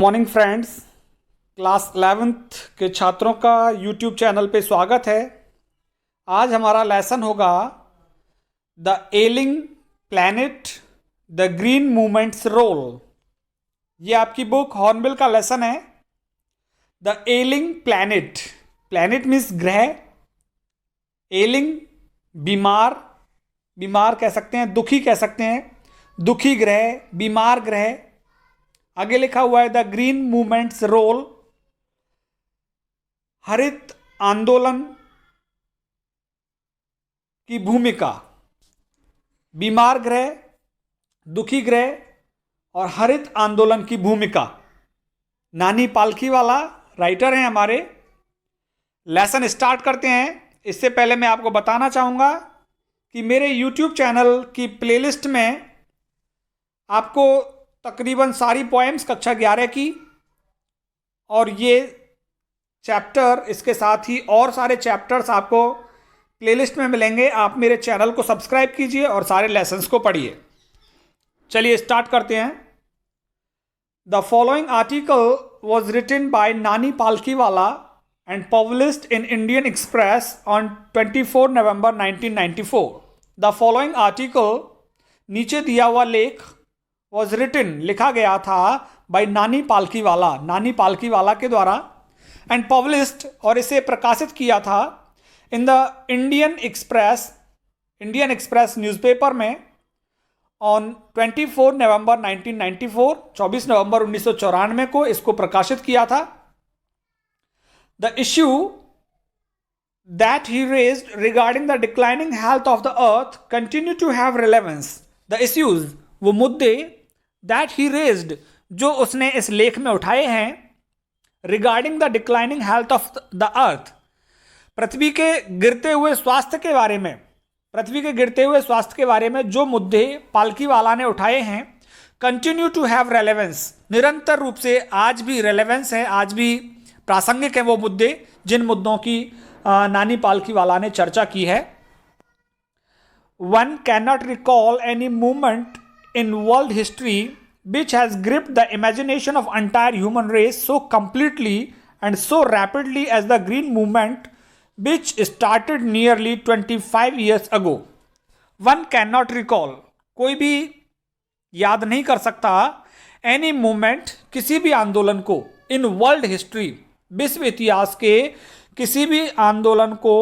Morning friends, class 11th के छात्रों का यूट्यूब चैनल पे स्वागत है। आज हमारा लेसन होगा the ailing planet, the green movement's role. ये आपकी बुक हॉर्नबिल का लेसन है। The ailing planet, planet means ग्रह, एलिंग बीमार, बीमार कह सकते हैं, दुखी कह सकते हैं, दुखी ग्रह, बीमार ग्रह। आगे लिखा हुआ है द ग्रीन मूवमेंट्स रोल, हरित आंदोलन की भूमिका। बीमार ग्रह, दुखी ग्रह और हरित आंदोलन की भूमिका। नानी पालखीवाला राइटर हैं हमारे। लेसन स्टार्ट करते हैं। इससे पहले मैं आपको बताना चाहूँगा कि मेरे यूट्यूब चैनल की प्लेलिस्ट में आपको तकरीबन सारी पोएम्स कक्षा 11 की और ये चैप्टर, इसके साथ ही और सारे चैप्टर्स आपको प्लेलिस्ट में मिलेंगे। आप मेरे चैनल को सब्सक्राइब कीजिए और सारे लेसन्स को पढ़िए। चलिए स्टार्ट करते हैं। The following article was written by Nani Palkhivala and published in Indian Express on 24 November 1994। The following article, नीचे दिया हुआ लेख, वॉज रिटन, लिखा गया था, बाय नानी पालखीवाला, नानी पालखीवाला के द्वारा, एंड पब्लिश्ड, और इसे प्रकाशित किया था, in the Indian Express, Indian Express newspaper में, ऑन 24 नवंबर 1994, 24 नवंबर 1994 को इसको प्रकाशित किया था। The issue that he raised regarding the declining health of the earth continue to have relevance. The issues, वो मुद्दे, दैट ही रेज्ड, जो उसने इस लेख में उठाए हैं, regarding the declining health of the earth, पृथ्वी के गिरते हुए स्वास्थ्य के बारे में, पृथ्वी के गिरते हुए स्वास्थ्य के बारे में जो मुद्दे पालखीवाला ने उठाए हैं, कंटिन्यू टू हैव रेलेवेंस, निरंतर रूप से आज भी रेलेवेंस है, आज भी प्रासंगिक है वो मुद्दे जिन मुद्दों की नानी पालखीवाला ने चर्चा की है। One can not recall any movement in world history which has gripped the imagination of entire human race so completely and so rapidly as the green movement which started nearly 25 years ago. One cannot recall, कोई भी याद नहीं कर सकता, any movement, किसी भी आंदोलन को, in world history, विश्व इतिहास के किसी भी आंदोलन को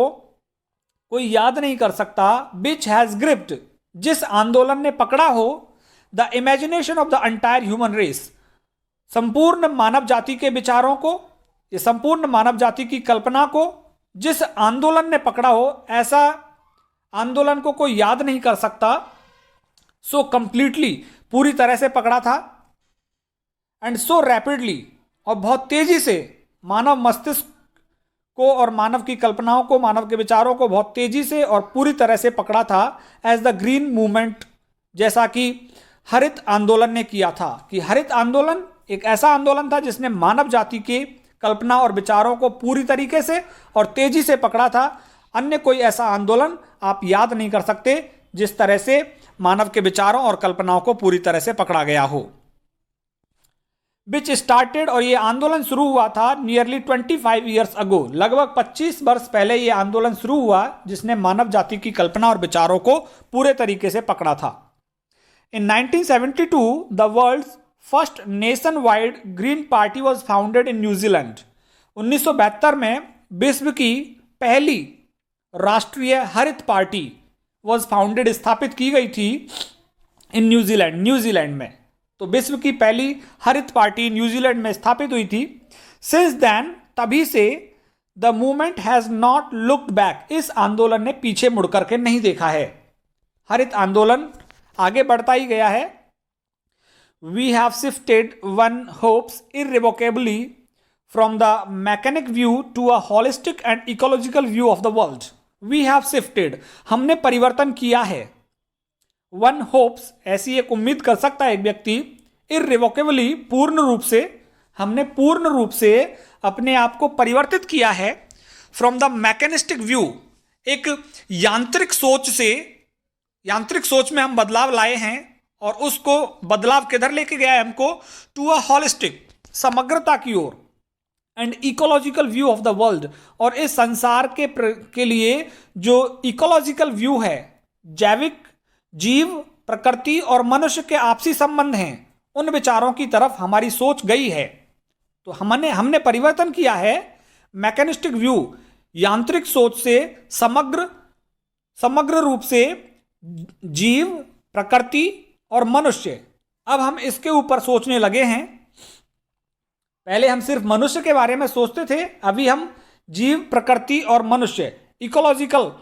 कोई याद नहीं कर सकता, which has gripped, जिस आंदोलन ने पकड़ा हो, the imagination of the entire human race, संपूर्ण मानव जाति के विचारों को, ये संपूर्ण मानव जाति की कल्पना को जिस आंदोलन ने पकड़ा हो, ऐसा आंदोलन को कोई याद नहीं कर सकता। सो कंप्लीटली, पूरी तरह से पकड़ा था, एंड सो रैपिडली, और बहुत तेजी से मानव मस्तिष्क को और मानव की कल्पनाओं को, मानव के विचारों को बहुत तेजी से और पूरी तरह से पकड़ा था, एज द ग्रीन मूवमेंट, जैसा कि हरित आंदोलन ने किया था। कि हरित आंदोलन एक ऐसा आंदोलन था जिसने मानव जाति की कल्पना और विचारों को पूरी तरीके से और तेजी से पकड़ा था। अन्य कोई ऐसा आंदोलन आप याद नहीं कर सकते जिस तरह से मानव के विचारों और कल्पनाओं को पूरी तरह से पकड़ा गया हो। विच स्टार्टेड, और ये आंदोलन शुरू हुआ था नियरली 25 ईयर्स अगो, लगभग 25 वर्ष पहले ये आंदोलन शुरू हुआ जिसने मानव जाति की कल्पना और विचारों को पूरे तरीके से पकड़ा था। In 1972, the world's first nation-wide Green Party was founded in New Zealand. 1972 में विश्व की पहली राष्ट्रीय हरित पार्टी was founded, स्थापित की गई थी, in न्यूजीलैंड, न्यूजीलैंड में। तो विश्व की पहली हरित पार्टी न्यूजीलैंड में स्थापित हुई थी। Since then, तभी से the movement has not looked back, इस आंदोलन ने पीछे मुड़ करके नहीं देखा है। हरित आंदोलन आगे बढ़ता ही गया है। We have shifted one hopes irrevocably from the mechanic view to a holistic and ecological view of the world. We have shifted, हमने परिवर्तन किया है। वन होप्स, ऐसी एक उम्मीद कर सकता है एक व्यक्ति, इरिवोकेबली, पूर्ण रूप से, हमने पूर्ण रूप से अपने आप को परिवर्तित किया है, फ्रॉम द मैकेनिस्टिक व्यू, एक यांत्रिक सोच से, यांत्रिक सोच में हम बदलाव लाए हैं और उसको बदलाव किधर लेके गया है हमको, टू अ हॉलिस्टिक, समग्रता की ओर, and ecological view of the world, और इस संसार के लिए जो इकोलॉजिकल व्यू है, जैविक, जीव, प्रकृति और मनुष्य के आपसी संबंध हैं, उन विचारों की तरफ हमारी सोच गई है। तो हमने परिवर्तन किया है मैकेनिस्टिक व्यू, यांत्रिक सोच से समग्र रूप से जीव, प्रकृति और मनुष्य। अब हम इसके ऊपर सोचने लगे हैं। पहले हम सिर्फ मनुष्य के बारे में सोचते थे, अभी हम जीव, प्रकृति और मनुष्य, इकोलॉजिकल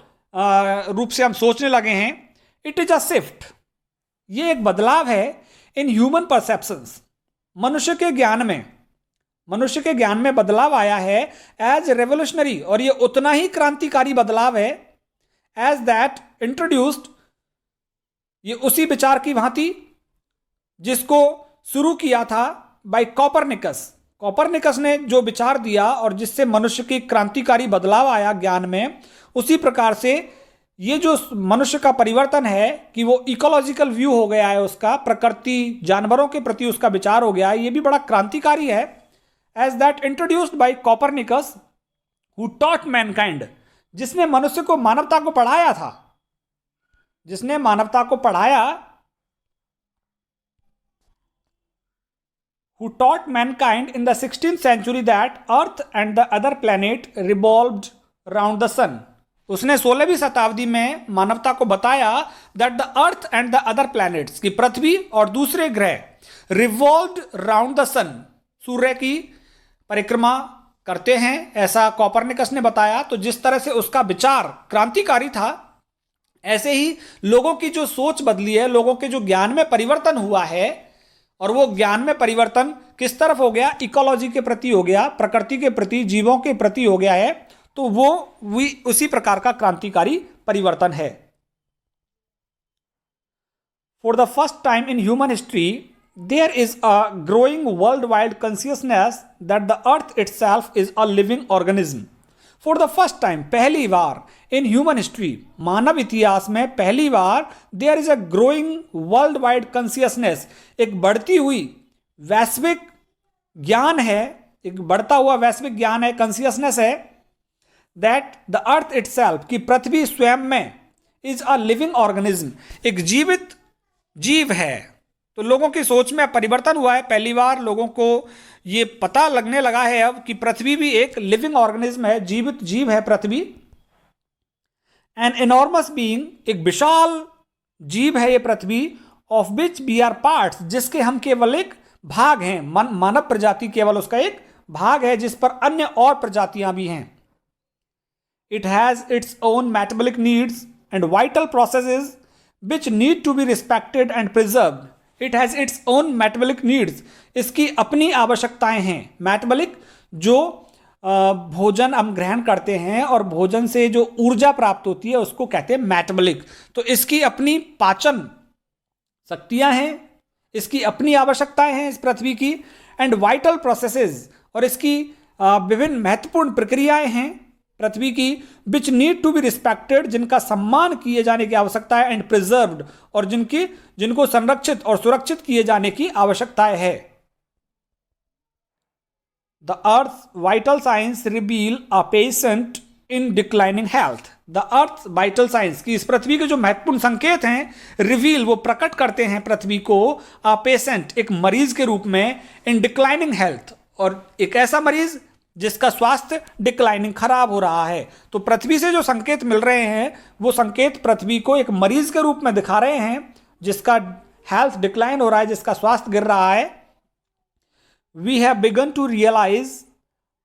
रूप से हम सोचने लगे हैं। इट इज अ शिफ्ट, ये एक बदलाव है इन ह्यूमन परसेप्शंस, मनुष्य के ज्ञान में बदलाव आया है एज रेवोल्यूशनरी, और ये उतना ही क्रांतिकारी बदलाव है एज दैट इंट्रोड्यूस्ड, ये उसी विचार की भांति जिसको शुरू किया था बाय कॉपरनिकस ने जो विचार दिया और जिससे मनुष्य की क्रांतिकारी बदलाव आया ज्ञान में, उसी प्रकार से ये जो मनुष्य का परिवर्तन है कि वो इकोलॉजिकल व्यू हो गया है उसका, प्रकृति, जानवरों के प्रति उसका विचार हो गया है, ये भी बड़ा क्रांतिकारी है। As that introduced by Copernicus who taught mankind, जिसने मनुष्य को, मानवता को पढ़ाया था, जिसने मानवता को पढ़ाया, who taught mankind in the 16th century that earth and the other planet revolved round the sun। उसने 16वीं शताब्दी में मानवता को बताया that the earth and the other planets, कि पृथ्वी और दूसरे ग्रह revolved round the sun, सूर्य की परिक्रमा करते हैं, ऐसा कॉपरनिकस ने बताया। तो जिस तरह से उसका विचार क्रांतिकारी था, ऐसे ही लोगों की जो सोच बदली है, लोगों के जो ज्ञान में परिवर्तन हुआ है, और वो ज्ञान में परिवर्तन किस तरफ हो गया, इकोलॉजी के प्रति हो गया, प्रकृति के प्रति, जीवों के प्रति हो गया है। तो वो उसी प्रकार का क्रांतिकारी परिवर्तन है। For the first time in human history there is a growing world wide consciousness that the earth itself is a living organism. For the first time, पहली बार, इन ह्यूमन हिस्ट्री, मानव इतिहास में पहली बार, there is a growing world wide consciousness, एक बढ़ती हुई वैश्विक ज्ञान है, एक बढ़ता हुआ वैश्विक ज्ञान है, कॉन्शियसनेस है, दैट द अर्थ इटसेल्फ, की पृथ्वी स्वयं में, इज अ लिविंग ऑर्गेनिज्म, एक जीवित जीव है। तो लोगों की सोच में परिवर्तन हुआ है, पहली बार लोगों को ये पता लगने लगा है अब कि पृथ्वी भी एक लिविंग ऑर्गेनिज्म है, जीवित जीव है पृथ्वी। एन एनॉर्मस बीइंग, एक विशाल जीव है ये पृथ्वी, of which we are parts, जिसके हम केवल एक भाग हैं, मानव प्रजाति केवल उसका एक भाग है, जिस पर अन्य और प्रजातियां भी हैं। It has its own metabolic needs and vital processes which need to be respected and preserved. It has its own metabolic needs, इसकी अपनी आवश्यकताएं हैं। मेटाबॉलिक, जो भोजन हम ग्रहण करते हैं और भोजन से जो ऊर्जा प्राप्त होती है उसको कहते हैं मेटाबॉलिक। तो इसकी अपनी पाचन शक्तियां हैं, इसकी अपनी आवश्यकताएं हैं इस पृथ्वी की, एंड वाइटल प्रोसेसेस, और इसकी विभिन्न महत्वपूर्ण प्रक्रियाएं हैं पृथ्वी की, which need to be respected, जिनका सम्मान किए जाने की आवश्यकता है, एंड प्रिजर्व्ड, और जिनको संरक्षित और सुरक्षित किए जाने की आवश्यकता है। The Earth's vital signs reveal a patient in declining health. The Earth's vital signs, कि इस पृथ्वी के जो महत्वपूर्ण संकेत हैं, रिवील, वो प्रकट करते हैं पृथ्वी को, a patient, एक मरीज के रूप में, in declining health, और एक ऐसा मरीज जिसका स्वास्थ्य डिक्लाइनिंग, खराब हो रहा है। तो पृथ्वी से जो संकेत मिल रहे हैं, वो संकेत पृथ्वी को एक मरीज के रूप में दिखा रहे हैं, जिसका हेल्थ डिक्लाइन हो रहा है, जिसका स्वास्थ्य गिर रहा है। We have begun to realize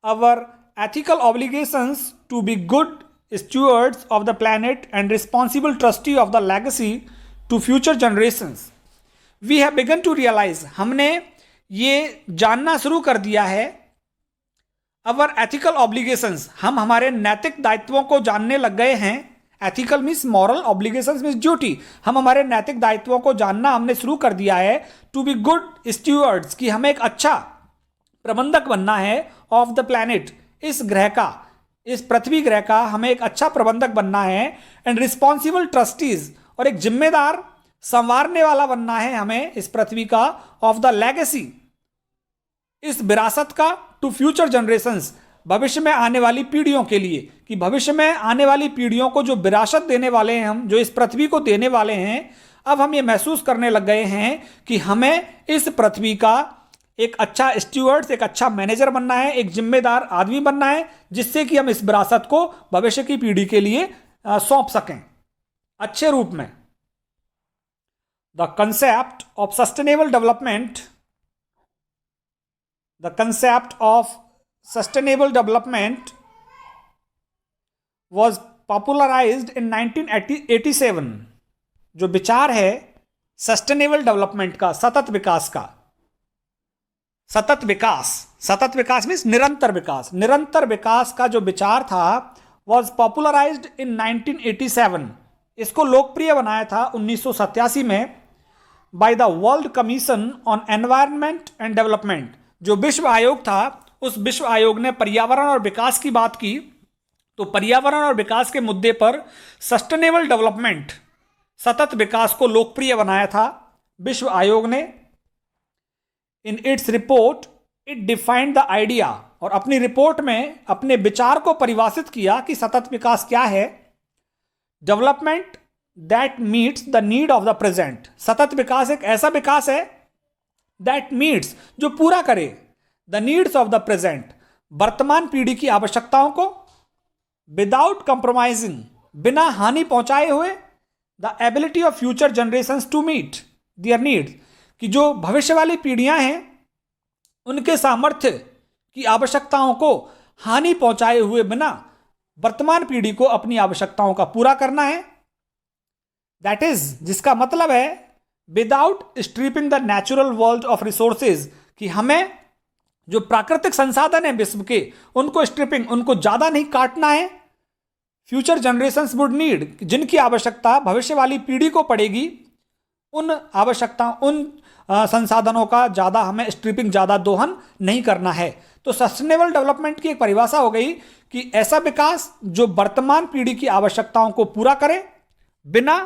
our ethical obligations to be good stewards of the planet and responsible trustee of the legacy to future generations. We have begun to realize, हमने ये जानना शुरू कर दिया है, our ethical obligations, हम हमारे नैतिक दायित्वों को जानने लग गए हैं। Ethical means moral, obligations means duty, हम हमारे नैतिक दायित्वों को जानना हमने शुरू कर दिया है। टू बी गुड स्टीवर्ड्स, कि हमें एक अच्छा प्रबंधक बनना है, ऑफ द प्लैनेट, इस ग्रह का, इस पृथ्वी ग्रह का हमें एक अच्छा प्रबंधक बनना है, एंड रिस्पॉन्सिबल ट्रस्टीज, और एक जिम्मेदार संवारने वाला बनना है हमें इस पृथ्वी का, ऑफ द लेगेसी, इस विरासत का टू फ्यूचर जनरेशंस, भविष्य में आने वाली पीढ़ियों के लिए, कि भविष्य में आने वाली पीढ़ियों को जो विरासत देने वाले हैं हम, जो इस पृथ्वी को देने वाले हैं, अब हम ये महसूस करने लग गए हैं कि हमें इस पृथ्वी का एक अच्छा स्टीवर्ड्स, एक अच्छा मैनेजर बनना है, एक जिम्मेदार आदमी बनना है, जिससे कि हम इस विरासत को भविष्य की पीढ़ी के लिए सौंप सकें अच्छे रूप में। The concept of sustainable development, the concept of sustainable development was popularised in 1987। जो विचार है सस्टेनेबल डेवलपमेंट का, सतत विकास का, सतत विकास मीन्स निरंतर विकास, निरंतर विकास का जो विचार था वॉज पॉपुलराइज्ड इन 1987। इसको लोकप्रिय बनाया था 1987 में by the world commission on environment and development. जो विश्व आयोग था, उस विश्व आयोग ने पर्यावरण और विकास की बात की, तो पर्यावरण और विकास के मुद्दे पर सस्टेनेबल डेवलपमेंट, सतत विकास को लोकप्रिय बनाया था विश्व आयोग ने। In its report it defined the idea, और अपनी रिपोर्ट में अपने विचार को परिभाषित किया कि सतत विकास क्या है। Development that meets the need of the present, सतत विकास एक ऐसा विकास है दैट मीट्स, जो पूरा करे, the needs of the present, वर्तमान पीढ़ी की आवश्यकताओं को, विदाउट कंप्रोमाइजिंग, बिना हानि पहुंचाए हुए, the ability of future generations to meet their needs, कि जो भविष्य वाली पीढ़ियां हैं उनके सामर्थ्य की आवश्यकताओं को हानि पहुंचाए हुए बिना वर्तमान पीढ़ी को अपनी आवश्यकताओं का पूरा करना है। दैट इज, जिसका मतलब है without stripping the natural world of resources, कि हमें जो प्राकृतिक संसाधन है विश्व के, उनको स्ट्रिपिंग, उनको ज्यादा नहीं काटना है। फ्यूचर जनरेशंस वुड नीड, जिनकी आवश्यकता भविष्य वाली पीढ़ी को पड़ेगी, उन आवश्यकताओं, उन संसाधनों का ज़्यादा हमें स्ट्रिपिंग, ज़्यादा दोहन नहीं करना है। तो सस्टेनेबल डेवलपमेंट की एक परिभाषा हो गई कि ऐसा विकास जो वर्तमान पीढ़ी की आवश्यकताओं को पूरा करे, बिना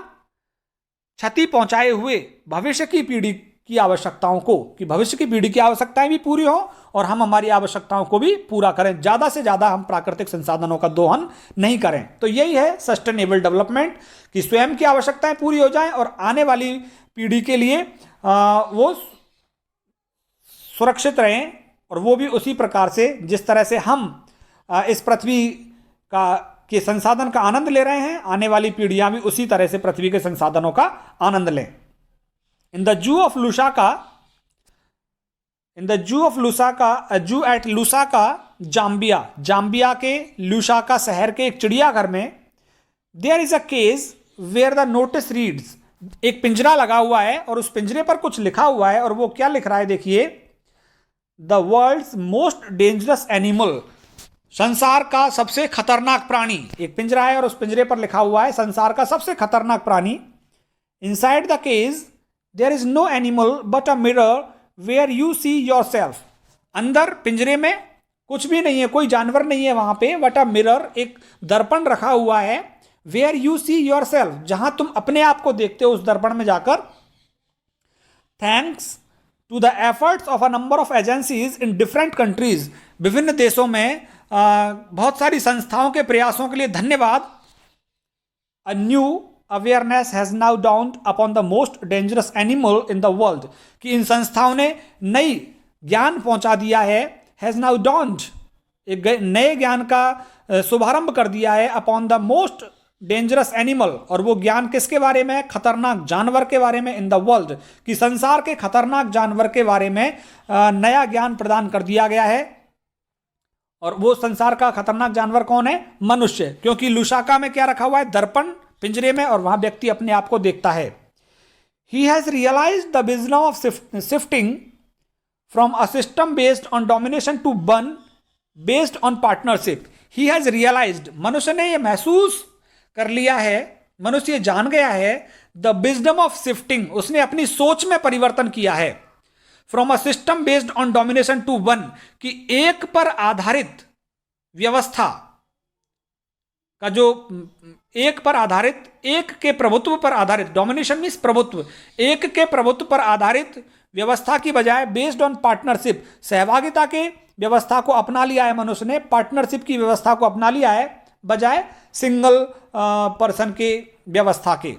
क्षति पहुंचाए हुए भविष्य की पीढ़ी की आवश्यकताओं को, कि भविष्य की पीढ़ी की आवश्यकताएं भी पूरी हो और हम हमारी आवश्यकताओं को भी पूरा करें, ज़्यादा से ज़्यादा हम प्राकृतिक संसाधनों का दोहन नहीं करें। तो यही है सस्टेनेबल डेवलपमेंट, कि स्वयं की आवश्यकताएं पूरी हो जाएं और आने वाली पीढ़ी के लिए वो सुरक्षित रहें, और वो भी उसी प्रकार से जिस तरह से हम इस पृथ्वी के संसाधन का आनंद ले रहे हैं, आने वाली पीढ़ियां भी उसी तरह से पृथ्वी के संसाधनों का आनंद लें। In the zoo of Lusaka, zoo at Lusaka, Zambia के लुसाका शहर के एक चिड़ियाघर में, there is a cage where the notice reads, एक पिंजरा लगा हुआ है और उस पिंजरे पर कुछ लिखा हुआ है, और वो क्या लिख रहा है देखिए, the world's most dangerous animal, संसार का सबसे खतरनाक प्राणी। एक पिंजरा है और उस पिंजरे पर लिखा हुआ है संसार का सबसे खतरनाक प्राणी। Inside the cage there is no animal but a mirror where you see yourself, अंदर पिंजरे में कुछ भी नहीं है, कोई जानवर नहीं है वहां पे, बट अ मिरर, एक दर्पण रखा हुआ है, where you see yourself, जहां तुम अपने आप को देखते हो उस दर्पण में जाकर। Thanks to the efforts of a number of agencies in different countries, विभिन्न देशों में बहुत सारी संस्थाओं के प्रयासों के लिए धन्यवाद। A new awareness has now downed upon the most dangerous animal in the world, कि इन संस्थाओं ने नई ज्ञान पहुंचा दिया है, हैज नाउ डाउन्ड, एक नए ज्ञान का शुभारंभ कर दिया है, upon the most dangerous animal, और वो ज्ञान किसके बारे में, खतरनाक जानवर के बारे में, इन द वर्ल्ड, कि संसार के खतरनाक जानवर के बारे में नया ज्ञान प्रदान कर दिया गया है। और वो संसार का खतरनाक जानवर कौन है, मनुष्य, क्योंकि लुसाका में क्या रखा हुआ है, दर्पण पिंजरे में, और वहां व्यक्ति अपने आप को देखता है। He has realised the wisdom of shifting from a system based on domination to one based on partnership. He has realised, मनुष्य ने यह महसूस कर लिया है, मनुष्य ये जान गया है, द विजडम ऑफ शिफ्टिंग, उसने अपनी सोच में परिवर्तन किया है, from a system based on domination to one, कि एक पर आधारित व्यवस्था का जो एक पर आधारित, एक के प्रभुत्व पर आधारित, डोमिनेशन मीन्स प्रभुत्व, एक के प्रभुत्व पर आधारित व्यवस्था की बजाय बेस्ड ऑन पार्टनरशिप, सहभागिता के व्यवस्था को अपना लिया है मनुष्य ने, पार्टनरशिप की व्यवस्था को अपना लिया है बजाय सिंगल पर्सन के व्यवस्था के।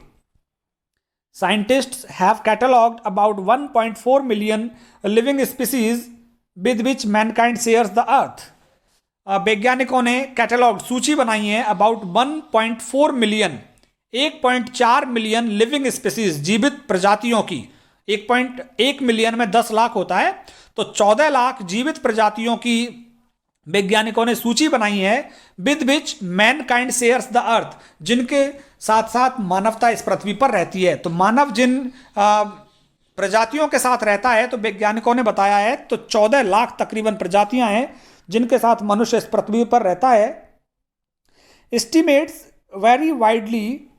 Scientists have catalogued about 1.4 million living species with which Mankind shares the earth. वैज्ञानिकों ने कैटलॉग सूची बनाई है about 1.4 million, 1.4 million living species जीवित प्रजातियों की। 1.1 मिलियन में 10 लाख होता है, तो 14 लाख जीवित प्रजातियों की वैज्ञानिकों ने सूची बनाई है with which Mankind shares the earth, जिनके साथ साथ मानवता इस पृथ्वी पर रहती है। तो मानव जिन प्रजातियों के साथ रहता है, तो वैज्ञानिकों ने बताया है तो 14 लाख तकरीबन प्रजातियां हैं जिनके साथ मनुष्य इस पृथ्वी पर रहता है। Estimates vary widely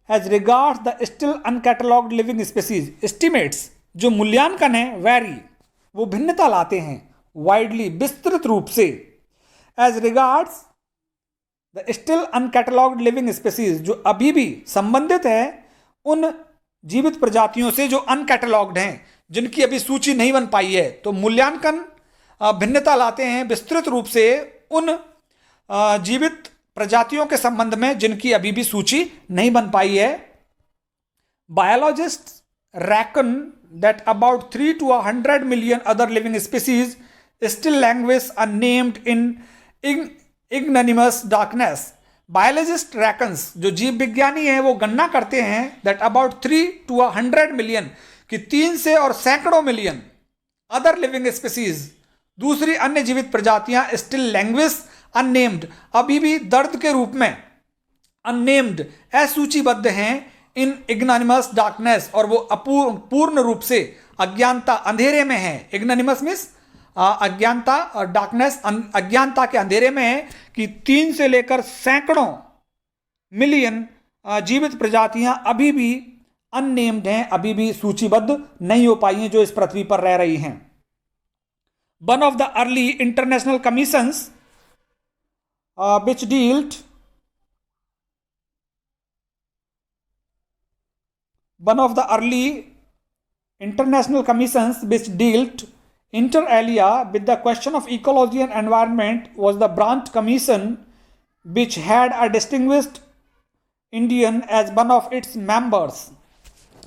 as regards the still uncatalogued living species. Estimates जो मूल्यांकन है वेरी, वो भिन्नता लाते हैं, वाइडली विस्तृत रूप से, as regards the still uncatalogued living species जो अभी भी संबंधित है उन जीवित प्रजातियों से जो अनकैटलॉग्ड हैं, जिनकी अभी सूची नहीं बन पाई है। तो मूल्यांकन भिन्नता लाते हैं विस्तृत रूप से उन जीवित प्रजातियों के संबंध में जिनकी अभी भी सूची नहीं बन पाई है। Biologist reckon that about 3 to 100 million other living species still languish unnamed in ignominious darkness. Biologist reckons, जो जीव विज्ञानी हैं वो गणना करते हैं that about 3 to 100 million, कि 3 से और सैकड़ों मिलियन अदर लिविंग स्पीसीज, दूसरी अन्य जीवित प्रजातियां स्टिल लैंग्वेज अननेम्ड, अभी भी दर्द के रूप में, अननेम्ड असूचीबद्ध हैं, इन इग्नोनिमस डार्कनेस, और वो पूर्ण रूप से अज्ञानता अंधेरे में है। इग्नोनिमस मीन्स अज्ञानता, और डार्कनेस अज्ञानता के अंधेरे में है कि 3 से लेकर सैकड़ों मिलियन जीवित प्रजातियां अभी भी अननेम्ड हैं, अभी भी सूचीबद्ध नहीं हो पाई हैं, जो इस पृथ्वी पर रह रही हैं। One of the early international commissions which dealt inter alia with the question of ecology and environment was the Brandt Commission, which had a distinguished Indian as one of its members.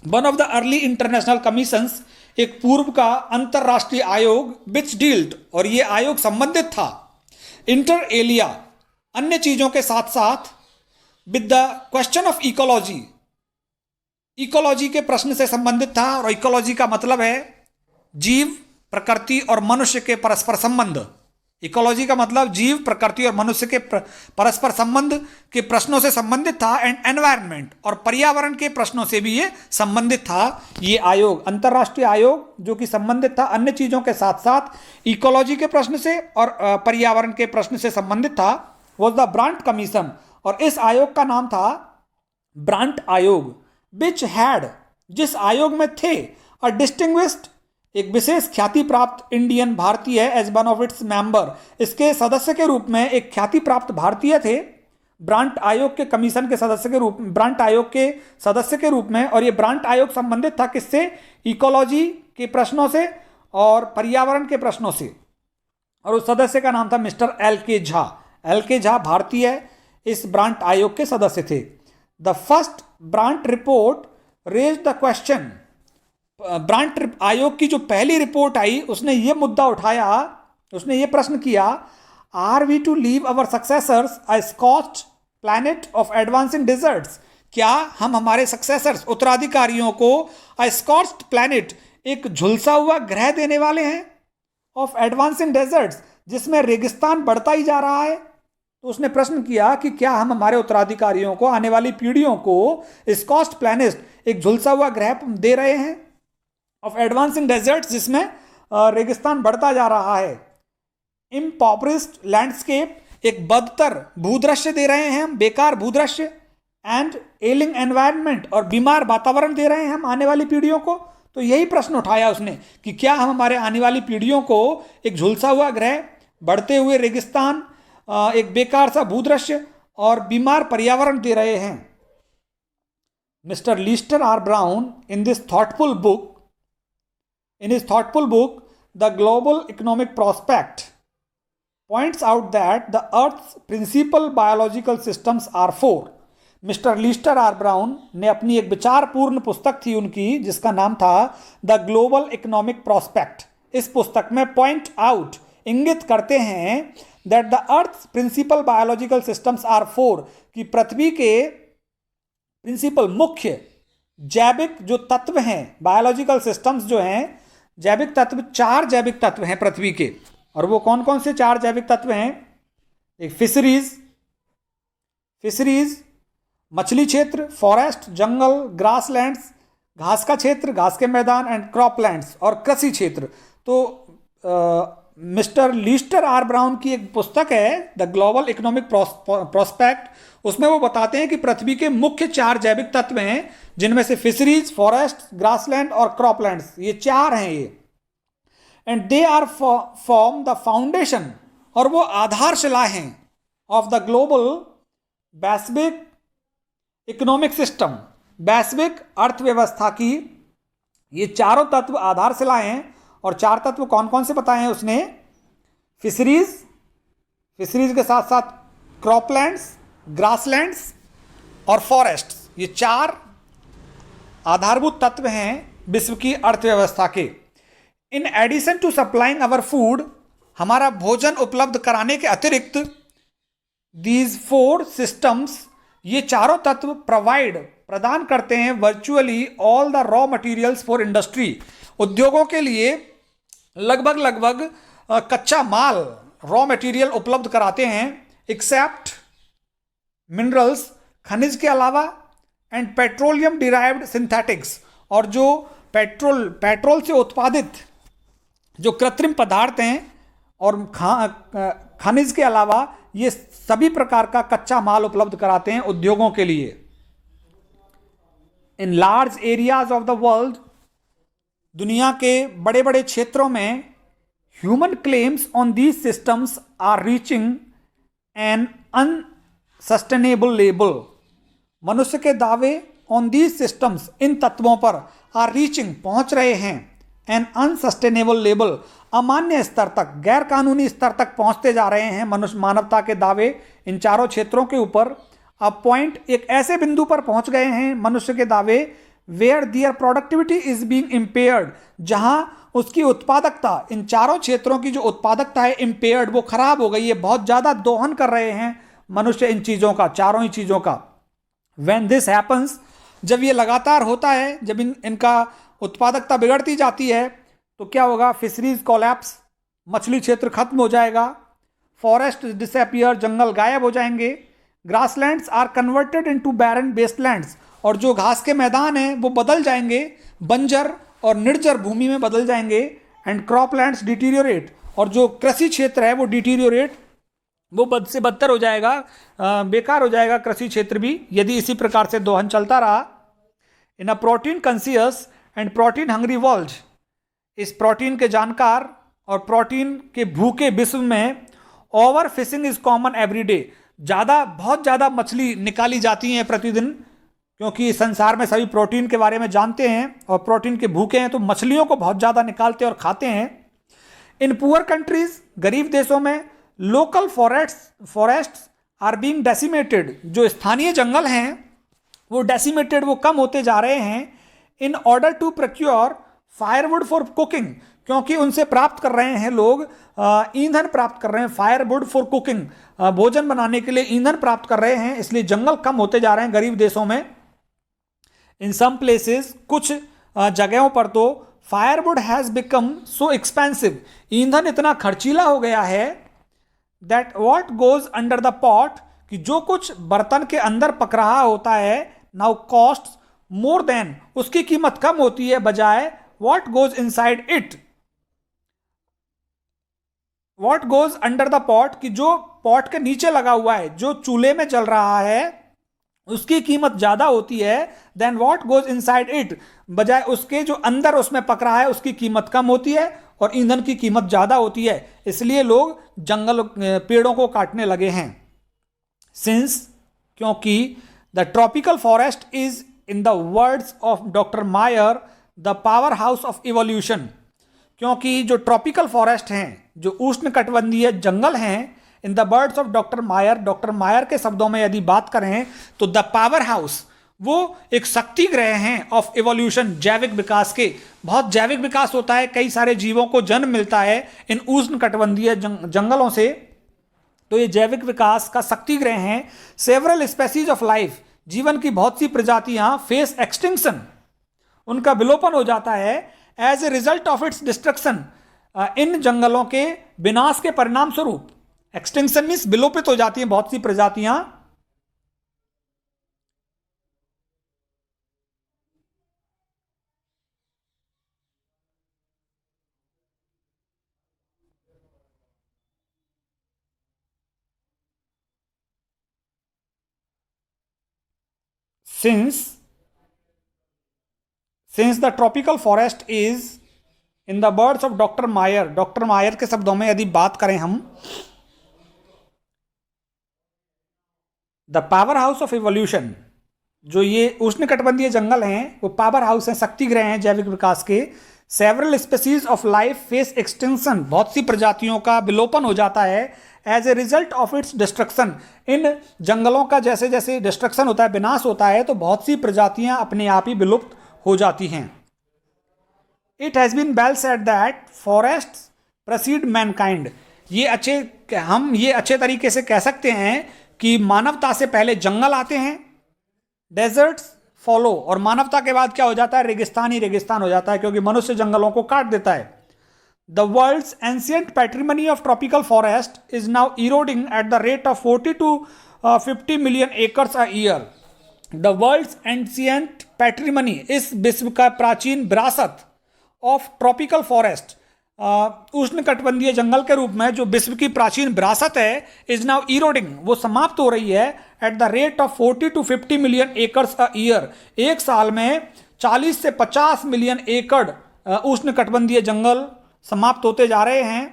One of the early international commissions, एक पूर्व का अंतरराष्ट्रीय आयोग, विच dealt, और ये आयोग संबंधित था, इंटर एलिया अन्य चीजों के साथ साथ, with the question of ecology, ecology के प्रश्न से संबंधित था। और इकोलॉजी का मतलब है जीव, प्रकृति और मनुष्य के परस्पर संबंध। इकोलॉजी का मतलब जीव, प्रकृति और मनुष्य के परस्पर संबंध के प्रश्नों से संबंधित था। एंड एनवायरनमेंट, और पर्यावरण के प्रश्नों से भी ये संबंधित था। ये आयोग, अंतरराष्ट्रीय आयोग, जो कि संबंधित था अन्य चीजों के साथ साथ इकोलॉजी के प्रश्न से और पर्यावरण के प्रश्न से संबंधित था, वॉज द ब्रांट कमीशन। और इस आयोग का नाम था ब्रांट आयोग। विच हैड, जिस आयोग में थे, अ डिस्टिंग्विश्ड, एक विशेष ख्याति प्राप्त इंडियन, भारतीय, as one of its member, इसके सदस्य के रूप में एक ख्याति प्राप्त भारतीय थे ब्रांट आयोग के कमीशन के सदस्य के रूप में, ब्रांट आयोग के सदस्य के रूप में। और ये ब्रांट आयोग संबंधित था किससे? इकोलॉजी के प्रश्नों से और पर्यावरण के प्रश्नों से। और उस सदस्य का नाम था Mr L K. Jha. L K. Jha भारतीय इस ब्रांट आयोग के सदस्य थे। The first Brandt report raise the question, Brandt आयोग की जो पहली रिपोर्ट आई उसने ये मुद्दा उठाया, उसने ये प्रश्न किया, are we to leave our successors a scorched planet of advancing deserts? क्या हम हमारे सक्सेसर्स, उत्तराधिकारियों को अ स्कॉच्ड प्लैनेट, एक झुलसा हुआ ग्रह देने वाले हैं, ऑफ एडवांसिंग डेजर्ट्स, जिसमें रेगिस्तान बढ़ता ही जा रहा है? तो उसने प्रश्न किया कि क्या हम हमारे उत्तराधिकारियों को, आने वाली पीढ़ियों को स्कॉच्ड प्लैनेट, एक झुलसा हुआ ग्रह दे रहे हैं, ऑफ एडवांसिंग डेजर्ट्स, जिसमें रेगिस्तान बढ़ता जा रहा है। इम्पॉवरिश्ड लैंडस्केप, एक बदतर भूदृश्य दे रहे हैं हम, बेकार भूदृश्य। एंड एलिंग एनवायरनमेंट, और बीमार वातावरण दे रहे हैं हम आने वाली पीढ़ियों को। तो यही प्रश्न उठाया उसने कि क्या हम हमारे आने वाली पीढ़ियों को एक झुलसा हुआ ग्रह, बढ़ते हुए रेगिस्तान, एक बेकार सा भूदृश्य और बीमार पर्यावरण दे रहे हैं। Mr Lester R Brown in this thoughtful book in his thoughtful book, The Global Economic Prospect, points out that the Earth's principal biological systems are four. Mr Lester R Brown ने अपनी एक विचारपूर्ण पुस्तक थी उनकी, जिसका नाम था द ग्लोबल इकोनॉमिक प्रोस्पेक्ट. इस पुस्तक में पॉइंट आउट, इंगित करते हैं that the earth principal biological systems are four, कि पृथ्वी के प्रिंसिपल मुख्य जैविक जो तत्व हैं, बायोलॉजिकल सिस्टम्स जो हैं, जैविक तत्व, चार जैविक तत्व हैं पृथ्वी के. और वो कौन कौन से चार जैविक तत्व हैं? एक फिशरीज मछली क्षेत्र, फॉरेस्ट जंगल, ग्रासलैंड्स घास का क्षेत्र, घास के मैदान, एंड क्रॉपलैंड्स और कृषि क्षेत्र. तो मिस्टर लीस्टर आर ब्राउन की एक पुस्तक है द ग्लोबल इकोनॉमिक प्रोस्पेक्ट. उसमें वो बताते हैं कि पृथ्वी के मुख्य चार जैविक तत्व हैं, जिनमें से फिशरीज, फॉरेस्ट, ग्रासलैंड और क्रॉपलैंड्स, ये चार हैं ये. And they are form the foundation, और वो आधारशिला हैं, ऑफ द ग्लोबल वैश्विक इकोनॉमिक सिस्टम, वैश्विक अर्थव्यवस्था की. ये चारों तत्व आधारशिलाएं हैं. और चार तत्व कौन कौन से बताए हैं उसने? फिशरीज के साथ साथ क्रॉपलैंड्स, ग्रासलैंड्स और फॉरेस्ट. ये चार आधारभूत तत्व हैं विश्व की अर्थव्यवस्था के. In addition to supplying our food, हमारा भोजन उपलब्ध कराने के अतिरिक्त, दीज फोर सिस्टम्स, ये चारों तत्व प्रदान करते हैं virtually all the raw materials for industry, उद्योगों के लिए लगभग कच्चा माल, रॉ मटेरियल उपलब्ध कराते हैं, एक्सेप्ट मिनरल्स, खनिज के अलावा, एंड पेट्रोलियम डिराइव्ड सिंथेटिक्स, और जो पेट्रोल से उत्पादित जो कृत्रिम पदार्थ हैं, और खनिज के अलावा ये सभी प्रकार का कच्चा माल उपलब्ध कराते हैं उद्योगों के लिए. In large areas of the world, दुनिया के बड़े बड़े क्षेत्रों में, human claims on these systems are reaching an unsustainable level, मनुष्य के दावे ऑन दीज सिस्टम्स, इन तत्वों पर, आर रीचिंग, पहुंच रहे हैं, एन अनसस्टेनेबल लेवल, अमान्य स्तर तक, गैर कानूनी स्तर तक पहुंचते जा रहे हैं मानवता के दावे इन चारों क्षेत्रों के ऊपर. अब पॉइंट, एक ऐसे बिंदु पर पहुंच गए हैं मनुष्य के दावे, where their productivity is being impaired, जहां उसकी उत्पादकता, इन चारों क्षेत्रों की जो उत्पादकता है इम्पेयर्ड, वो खराब हो गई है. बहुत ज़्यादा दोहन कर रहे हैं मनुष्य इन चीज़ों का, चारों ही चीज़ों का. व्हेन दिस हैपन्स, जब ये लगातार होता है, जब इनका उत्पादकता बिगड़ती जाती है, तो क्या होगा? फिशरीज कोलैप्स, मछली क्षेत्र खत्म हो जाएगा, फॉरेस्ट डिसअपियर, जंगल गायब हो जाएंगे, grasslands are converted into baron wastelands, और जो घास के मैदान हैं वो बदल जाएंगे बंजर और निर्जर भूमि में बदल जाएंगे, एंड क्रॉपलैंड्स डिटीरियोरेट, और जो कृषि क्षेत्र है वो डिटीरियोरेट, वो बद से बदतर हो जाएगा, बेकार हो जाएगा कृषि क्षेत्र भी, यदि इसी प्रकार से दोहन चलता रहा. In a protein conscious and protein hungry world, इस प्रोटीन के जानकार और प्रोटीन के भूखे विश्व में, overfishing is common every day, बहुत ज़्यादा मछली निकाली जाती हैं प्रतिदिन, क्योंकि संसार में सभी प्रोटीन के बारे में जानते हैं और प्रोटीन के भूखे हैं, तो मछलियों को बहुत ज़्यादा निकालते और खाते हैं. इन पुअर कंट्रीज, गरीब देशों में, local forests are being decimated, जो स्थानीय जंगल हैं वो डेसिमेटेड, वो कम होते जा रहे हैं. In order to procure firewood for cooking, क्योंकि उनसे प्राप्त कर रहे हैं लोग, ईंधन प्राप्त कर रहे हैं, फायरवुड फॉर कुकिंग, भोजन बनाने के लिए ईंधन प्राप्त कर रहे हैं, इसलिए जंगल कम होते जा रहे हैं गरीब देशों में. इन सम प्लेसेस, कुछ जगहों पर तो, firewood has become so expensive, ईंधन इतना खर्चीला हो गया है, that what goes under the pot, कि जो कुछ बर्तन के अंदर पक रहा होता है, नाउ कॉस्ट मोर देन, उसकी कीमत कम होती है बजाय what goes inside it, what goes under the pot, कि जो पॉट के नीचे लगा हुआ है, जो चूल्हे में चल रहा है, उसकी कीमत ज्यादा होती है, than what goes inside it, बजाय उसके जो अंदर उसमें पक रहा है उसकी कीमत कम होती है और ईंधन की कीमत ज्यादा होती है. इसलिए लोग जंगल, पेड़ों को काटने लगे हैं. सिंस, क्योंकि the tropical forest is, in the words of doctor Mayr, the powerhouse of evolution, क्योंकि जो ट्रॉपिकल फॉरेस्ट हैं, जो उष्णकटिबंधीय जंगल हैं, in the words of doctor Mayr के शब्दों में यदि बात करें तो द पावर हाउस वो एक शक्ति ग्रह हैं ऑफ इवोल्यूशन, जैविक विकास के। बहुत जैविक विकास होता है, कई सारे जीवों को जन्म मिलता है इन उष्णकटिबंधीय जंगलों से, तो ये जैविक विकास का शक्ति ग्रह हैं। सेवरल स्पेसीज ऑफ लाइफ, जीवन की बहुत सी प्रजातियां फेस एक्सटिंक्शन, उनका विलोपन हो जाता है as a result of its destruction, इन जंगलों के विनाश के परिणाम स्वरूप। एक्सटिंक्शन मीन्स विलोपित हो जाती हैं बहुत सी प्रजातियां। Since the tropical forest is, in the words of doctor Mayr के शब्दों में यदि बात करें हम, the powerhouse of evolution, जो ये उष्णकटिबंधीय जंगल हैं वो पावर हाउस हैं, शक्ति ग्रह हैं जैविक विकास के। Several species of life face extinction, बहुत सी प्रजातियों का विलोपन हो जाता है as a result of its destruction, इन जंगलों का जैसे जैसे डिस्ट्रक्शन होता है, विनाश होता है, तो बहुत सी प्रजातियां अपने आप ही विलुप्त हो जाती हैं। It has been well said that forest precede mankind, हम ये अच्छे तरीके से कह सकते हैं कि मानवता से पहले जंगल आते हैं, डेजर्ट्स फॉलो, और मानवता के बाद क्या हो जाता है, रेगिस्तान ही रेगिस्तान हो जाता है, क्योंकि मनुष्य जंगलों को काट देता है। The world's ancient patrimony of tropical forest is now eroding at the rate of 40 to 50 million acres a year. The world's ancient patrimony, इस विश्व का प्राचीन विरासत ऑफ ट्रॉपिकल फॉरेस्ट, उष्णकटिबंधीय जंगल के रूप में जो विश्व की प्राचीन विरासत है, इज नाउ इरोडिंग, वो समाप्त हो रही है eight the rate of 40 to 50 million acres a year. एक साल में 40 से 50 मिलियन एकड़ उष्णकटिबंधीय जंगल समाप्त होते जा रहे हैं।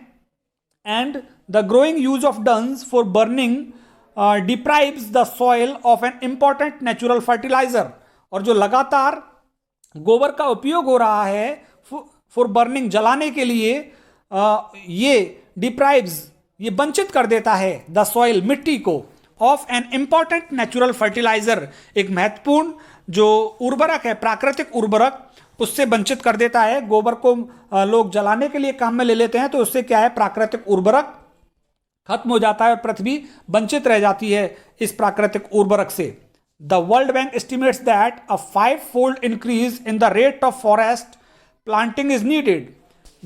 And the growing use of dungs for burning deprives the soil of an important natural fertiliser, और जो लगातार गोबर का उपयोग हो रहा है फॉर बर्निंग, जलाने के लिए, ये डिप्राइव्स, ये वंचित कर देता है द सॉइल, मिट्टी को, of an important natural fertiliser, एक महत्वपूर्ण जो उर्वरक है, प्राकृतिक उर्वरक, उससे वंचित कर देता है। गोबर को लोग जलाने के लिए काम में ले लेते हैं, तो उससे क्या है, प्राकृतिक उर्वरक खत्म हो जाता है और पृथ्वी वंचित रह जाती है इस प्राकृतिक उर्वरक से। The world bank estimates that a 5-fold increase in the rate of forest planting is needed.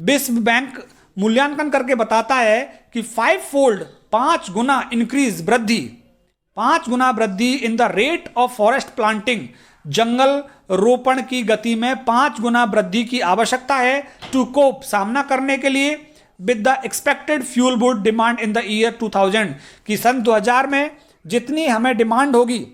विश्व बैंक मूल्यांकन करके बताता है कि 5-fold, 5 गुना इंक्रीज, वृद्धि, 5 गुना वृद्धि in the rate of forest planting, जंगल रोपण की गति में 5 गुना वृद्धि की आवश्यकता है। टू कोप, सामना करने के लिए, with the expected fuel wood demand in the year 2000, कि सन 2000 में जितनी हमें डिमांड होगी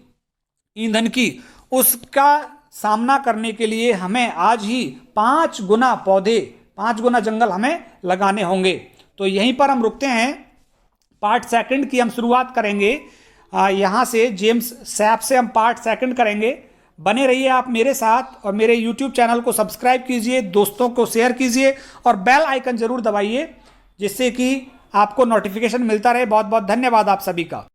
ईंधन की, उसका सामना करने के लिए हमें आज ही 5 गुना पौधे, 5 गुना जंगल हमें लगाने होंगे। तो यहीं पर हम रुकते हैं, पार्ट सेकंड की हम शुरुआत करेंगे यहाँ से, जेम्स सैप से हम पार्ट सेकंड करेंगे। बने रहिए आप मेरे साथ, और मेरे YouTube चैनल को सब्सक्राइब कीजिए, दोस्तों को शेयर कीजिए, और बेल आइकन जरूर दबाइए, जिससे कि आपको नोटिफिकेशन मिलता रहे। बहुत बहुत धन्यवाद आप सभी का।